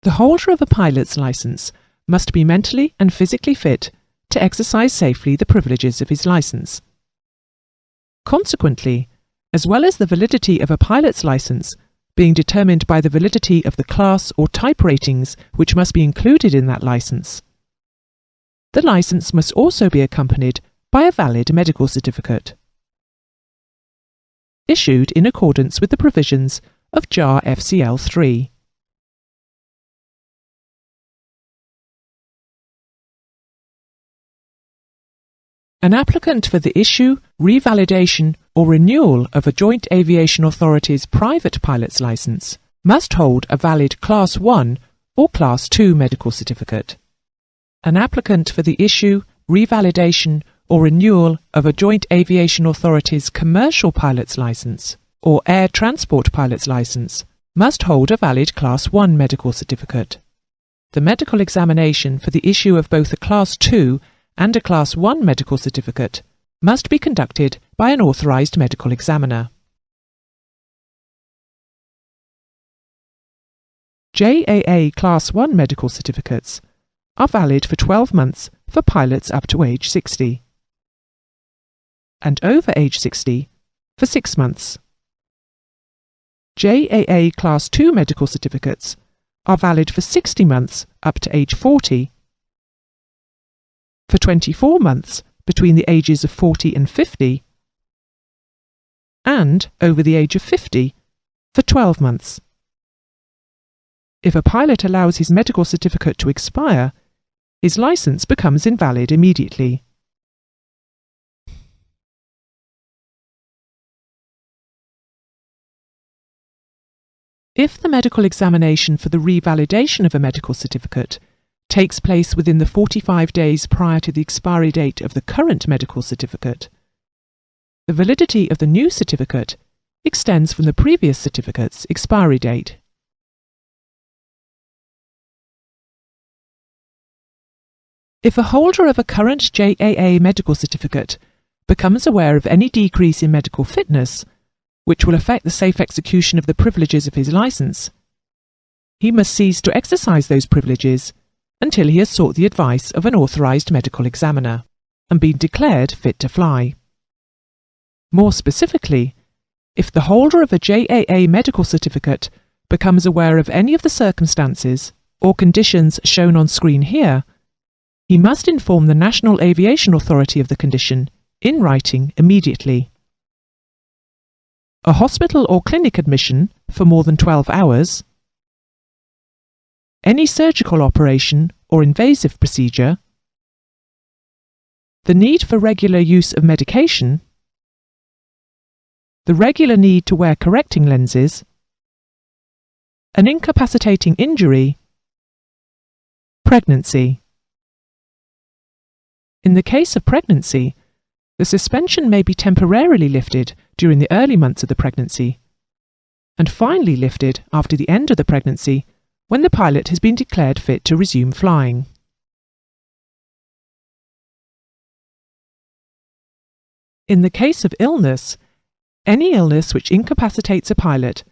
The holder of a pilot's licence must be mentally and physically fit to exercise safely the privileges of his licence. Consequently, as well as the validity of a pilot's licence being determined by the validity of the class or type ratings which must be included in that licence, the licence must also be accompanied by a valid medical certificate, issued in accordance with the provisions of JAR FCL 3. An applicant for the issue, revalidation or renewal of a Joint Aviation Authority's private pilot's licence must hold a valid Class 1 or Class 2 medical certificate. An applicant for the issue, revalidation or renewal of a Joint Aviation Authority's commercial pilot's licence or air transport pilot's licence must hold a valid Class 1 medical certificate. The medical examination for the issue of both a Class 2 and a Class 1 medical certificate must be conducted by an authorised medical examiner. JAA Class 1 medical certificates are valid for 12 months for pilots up to age 60 and over age 60 for 6 months. JAA Class 2 medical certificates are valid for 60 months up to age 40, for 24 months between the ages of 40 and 50, and over the age of 50 for 12 months. If a pilot allows his medical certificate to expire, his licence becomes invalid immediately. If the medical examination for the revalidation of a medical certificate takes place within the 45 days prior to the expiry date of the current medical certificate, the validity of the new certificate extends from the previous certificate's expiry date. If a holder of a current JAA medical certificate becomes aware of any decrease in medical fitness, which will affect the safe execution of the privileges of his licence, he must cease to exercise those privileges until he has sought the advice of an authorised medical examiner and been declared fit to fly. More specifically, if the holder of a JAA medical certificate becomes aware of any of the circumstances or conditions shown on screen here, he must inform the National Aviation Authority of the condition in writing immediately. A hospital or clinic admission for more than 12 hours, any surgical operation or invasive procedure, the need for regular use of medication, the regular need to wear correcting lenses, an incapacitating injury, pregnancy. In the case of pregnancy, the suspension may be temporarily lifted during the early months of the pregnancy, and finally lifted after the end of the pregnancy when the pilot has been declared fit to resume flying. In the case of illness, any illness which incapacitates a pilot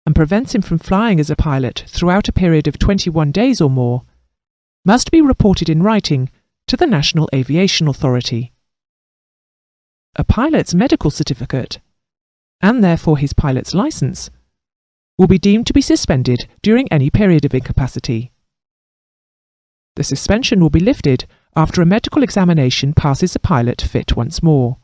and prevents him from flying as a pilot throughout a period of 21 days or more must be reported in writing to the National Aviation Authority. A pilot's medical certificate, and therefore his pilot's licence, will be deemed to be suspended during any period of incapacity. The suspension will be lifted after a medical examination passes the pilot fit once more.